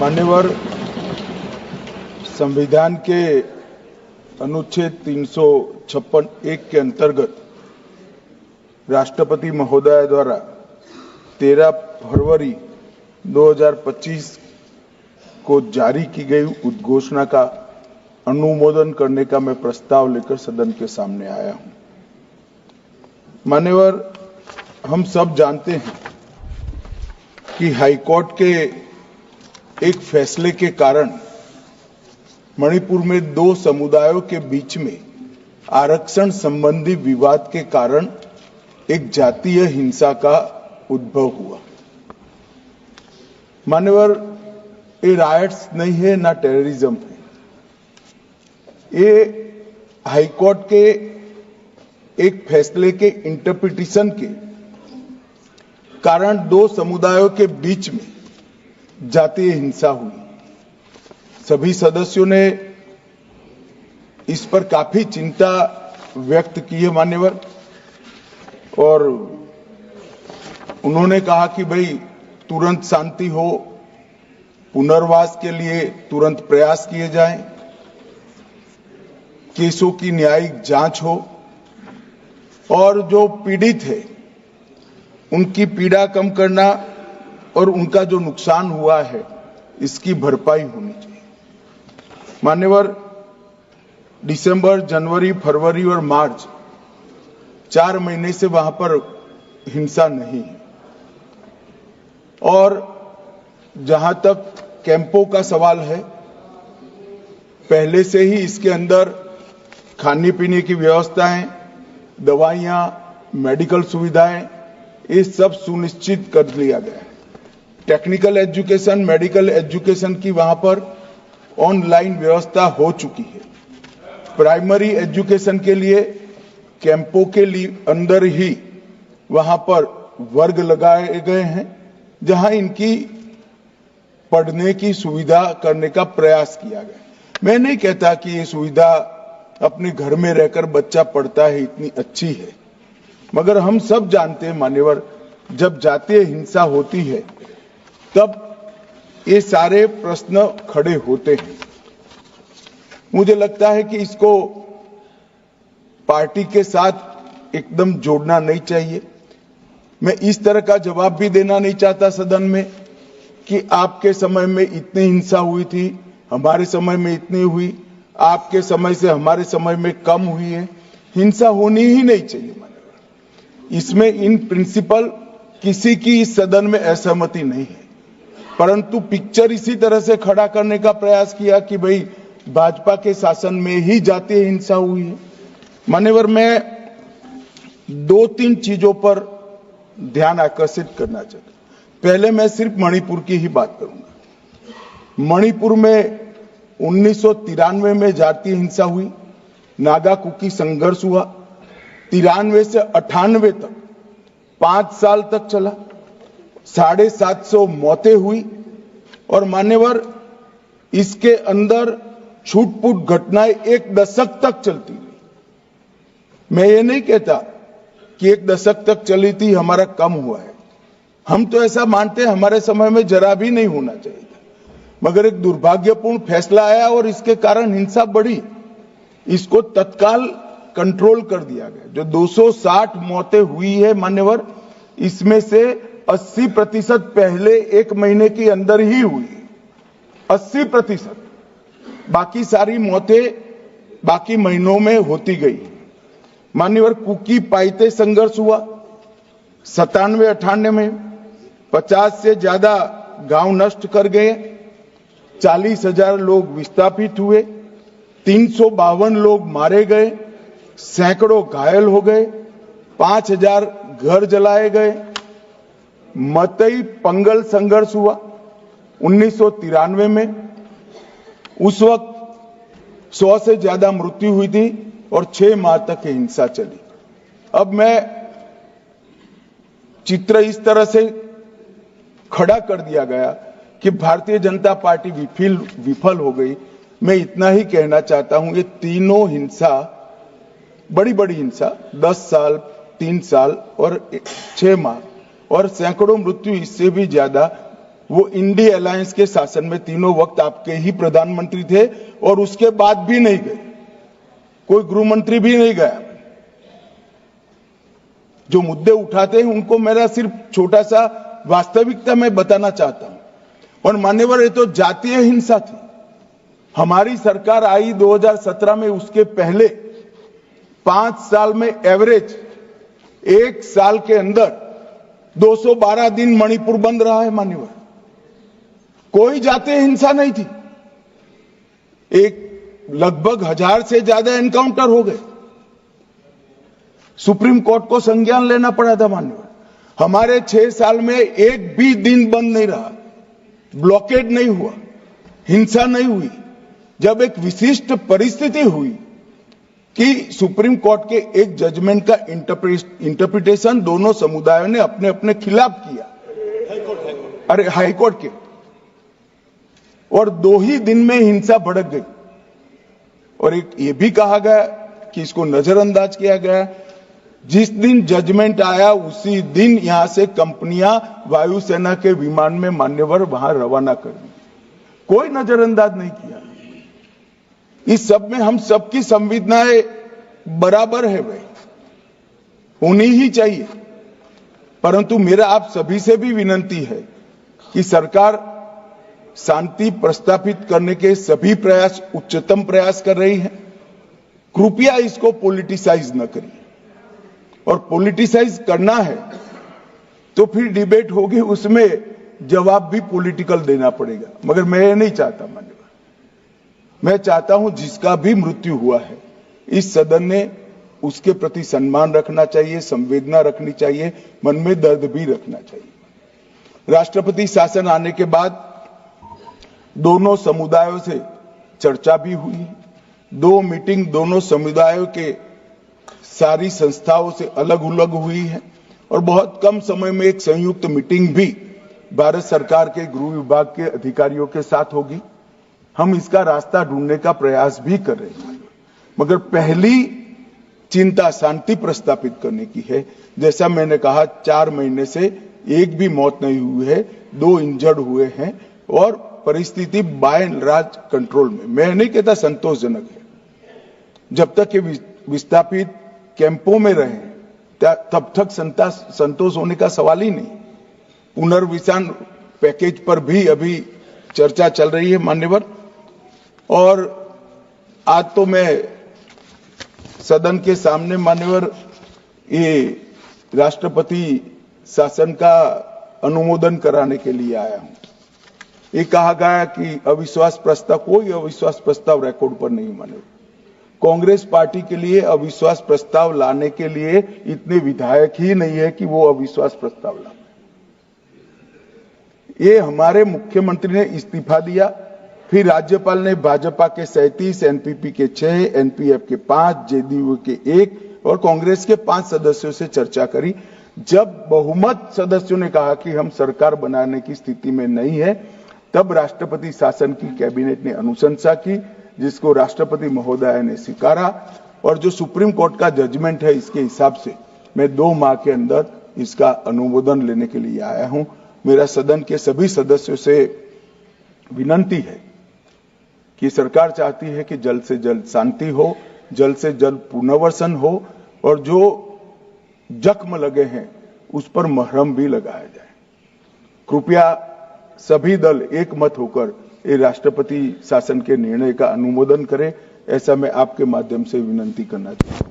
मान्यवर, संविधान के अनुच्छेद 356(1) के अंतर्गत राष्ट्रपति महोदय द्वारा 13 फरवरी 2025 को जारी की गई उद्घोषणा का अनुमोदन करने का मैं प्रस्ताव लेकर सदन के सामने आया हूं। मान्यवर, हम सब जानते हैं कि हाईकोर्ट के एक फैसले के कारण मणिपुर में दो समुदायों के बीच में आरक्षण संबंधी विवाद के कारण एक जातीय हिंसा का उद्भव हुआ। मान्यवर, ये रायट्स नहीं है ना टेररिज्म है। ये हाईकोर्ट के एक फैसले के इंटरप्रिटेशन के कारण दो समुदायों के बीच में जातीय हिंसा हुई। सभी सदस्यों ने इस पर काफी चिंता व्यक्त की है मान्यवर, और उन्होंने कहा कि भाई तुरंत शांति हो, पुनर्वास के लिए तुरंत प्रयास किए जाएं, केसों की न्यायिक जांच हो और जो पीड़ित है उनकी पीड़ा कम करना और उनका जो नुकसान हुआ है इसकी भरपाई होनी चाहिए। मान्यवर, दिसंबर, जनवरी, फरवरी और मार्च 4 महीने से वहां पर हिंसा नहीं है, और जहां तक कैंपों का सवाल है, पहले से ही इसके अंदर खाने पीने की व्यवस्थाएं, दवाइयां, मेडिकल सुविधाएं, ये सब सुनिश्चित कर लिया गया है। टेक्निकल एजुकेशन, मेडिकल एजुकेशन की वहां पर ऑनलाइन व्यवस्था हो चुकी है। प्राइमरी एजुकेशन के लिए कैंपों के लिए अंदर ही वहां पर वर्ग लगाए गए हैं, जहां इनकी पढ़ने की सुविधा करने का प्रयास किया गया। मैं नहीं कहता कि ये सुविधा अपने घर में रहकर बच्चा पढ़ता है इतनी अच्छी है, मगर हम सब जानते हैं मान्यवर, जब जातीय हिंसा होती है तब ये सारे प्रश्न खड़े होते हैं। मुझे लगता है कि इसको पार्टी के साथ एकदम जोड़ना नहीं चाहिए। मैं इस तरह का जवाब भी देना नहीं चाहता सदन में कि आपके समय में इतनी हिंसा हुई थी, हमारे समय में इतनी हुई, आपके समय से हमारे समय में कम हुई है। हिंसा होनी ही नहीं चाहिए। इसमें इन प्रिंसिपल किसी की इस सदन में असहमति नहीं है, परंतु पिक्चर इसी तरह से खड़ा करने का प्रयास किया कि भाई भाजपा के शासन में ही जातीय हिंसा हुई है। मान्यवर, मैं 2-3 चीजों पर ध्यान आकर्षित करना चाहता हूं। पहले मैं सिर्फ मणिपुर की ही बात करूंगा। मणिपुर में 1993 में जातीय हिंसा हुई, नागा कुकी संघर्ष हुआ। 93 से 98 तक 5 साल तक चला, 750 मौतें हुई, और मान्यवर इसके अंदर छूट-फूट घटनाएं 1 दशक तक चलती रही। मैं ये नहीं कहता कि 1 दशक तक चली थी हमारा कम हुआ है, हम तो ऐसा मानते हैं हमारे समय में जरा भी नहीं होना चाहिए था, मगर एक दुर्भाग्यपूर्ण फैसला आया और इसके कारण हिंसा बढ़ी। इसको तत्काल कंट्रोल कर दिया गया। जो 260 मौतें हुई है मान्यवर, इसमें से 80% पहले 1 महीने के अंदर ही हुई, 80%। बाकी सारी मौतें बाकी महीनों में होती गई। मान्यवर, कुकी पाइते संघर्ष हुआ 97-98 में, 50 से ज्यादा गांव नष्ट कर गए, 40,000 लोग विस्थापित हुए, 352 लोग मारे गए, सैकड़ों घायल हो गए, 5,000 घर जलाए गए। मतई पंगल संघर्ष हुआ 1993 में, उस वक्त 100 से ज्यादा मृत्यु हुई थी और 6 माह तक हिंसा चली। अब मैं चित्र इस तरह से खड़ा कर दिया गया कि भारतीय जनता पार्टी विफल हो गई। मैं इतना ही कहना चाहता हूं, ये तीनों हिंसा, बड़ी बड़ी हिंसा, 10 साल, 3 साल और 6 माह और सैकड़ों मृत्यु, इससे भी ज्यादा, वो इंडी अलायंस के शासन में तीनों वक्त आपके ही प्रधानमंत्री थे और उसके बाद भी नहीं गए, कोई गृह मंत्री भी नहीं गया। जो मुद्दे उठाते हैं उनको मेरा सिर्फ छोटा सा वास्तविकता मैं बताना चाहता हूं। और मान्यवर, ये तो जातीय हिंसा थी। हमारी सरकार आई 2017 में, उसके पहले 5 साल में एवरेज 1 साल के अंदर 212 दिन मणिपुर बंद रहा है। मान्यवर, कोई जातीय हिंसा नहीं थी। लगभग 1000 से ज्यादा एनकाउंटर हो गए। सुप्रीम कोर्ट को संज्ञान लेना पड़ा था। मान्यवर, हमारे 6 साल में एक भी दिन बंद नहीं रहा, ब्लॉकेड नहीं हुआ, हिंसा नहीं हुई। जब एक विशिष्ट परिस्थिति हुई कि सुप्रीम कोर्ट के एक जजमेंट का इंटरप्रिटेशन दोनों समुदायों ने अपने अपने खिलाफ किया, अरे हाईकोर्ट के, और 2 ही दिन में हिंसा भड़क गई। और एक ये भी कहा गया कि इसको नजरअंदाज किया गया। जिस दिन जजमेंट आया उसी दिन यहां से कंपनियां वायुसेना के विमान में मान्यवर वहां रवाना कर दी। कोई नजरअंदाज नहीं किया। इस सब में हम सबकी संवेदनाएं बराबर है, भाई होनी ही चाहिए। परंतु मेरा आप सभी से भी विनती है कि सरकार शांति प्रस्थापित करने के सभी प्रयास, उच्चतम प्रयास कर रही है। कृपया इसको पॉलिटिसाइज न करिए, और पॉलिटिसाइज करना है तो फिर डिबेट होगी, उसमें जवाब भी पॉलिटिकल देना पड़ेगा। मगर मैं नहीं चाहता। मान्यवर, मैं चाहता हूं जिसका भी मृत्यु हुआ है, इस सदन ने उसके प्रति सम्मान रखना चाहिए, संवेदना रखनी चाहिए, मन में दर्द भी रखना चाहिए। राष्ट्रपति शासन आने के बाद दोनों समुदायों से चर्चा भी हुई। 2 मीटिंग दोनों समुदायों के सारी संस्थाओं से अलग अलग हुई है, और बहुत कम समय में एक संयुक्त मीटिंग भी भारत सरकार के गृह विभाग के अधिकारियों के साथ होगी। हम इसका रास्ता ढूंढने का प्रयास भी कर रहे हैं। मगर पहली चिंता शांति प्रस्थापित करने की है। जैसा मैंने कहा, 4 महीने से एक भी मौत नहीं हुई है, 2 इंजर्ड हुए हैं, और परिस्थिति बाय एंड लार्ज कंट्रोल में। मैं नहीं कहता संतोषजनक है। जब तक ये विस्थापित कैंपों में रहे तब तक संतोष होने का सवाल ही नहीं। पुनर्विसान पैकेज पर भी अभी चर्चा चल रही है मान्यवर। और आज तो मैं सदन के सामने मान्यवर ये राष्ट्रपति शासन का अनुमोदन कराने के लिए आया हूं। ये कहा गया कि अविश्वास प्रस्ताव, कोई अविश्वास प्रस्ताव रिकॉर्ड पर नहीं। मान्यवर, कांग्रेस पार्टी के लिए अविश्वास प्रस्ताव लाने के लिए इतने विधायक ही नहीं है कि वो अविश्वास प्रस्ताव लाए। ये हमारे मुख्यमंत्री ने इस्तीफा दिया, फिर राज्यपाल ने भाजपा के 37, एनपीपी के 6, एनपीएफ के 5, जेडीयू के 1 और कांग्रेस के 5 सदस्यों से चर्चा करी। जब बहुमत सदस्यों ने कहा कि हम सरकार बनाने की स्थिति में नहीं है, तब राष्ट्रपति शासन की कैबिनेट ने अनुशंसा की, जिसको राष्ट्रपति महोदय ने स्वीकारा। और जो सुप्रीम कोर्ट का जजमेंट है, इसके हिसाब से मैं 2 माह के अंदर इसका अनुमोदन लेने के लिए आया हूं। मेरा सदन के सभी सदस्यों से विनती है कि सरकार चाहती है कि जल्द से जल्द शांति हो, जल्द से जल्द पुनर्वसन हो, और जो जख्म लगे हैं उस पर मरहम भी लगाया जाए। कृपया सभी दल एक मत होकर ये राष्ट्रपति शासन के निर्णय का अनुमोदन करें, ऐसा मैं आपके माध्यम से विनती करना चाहता हूं।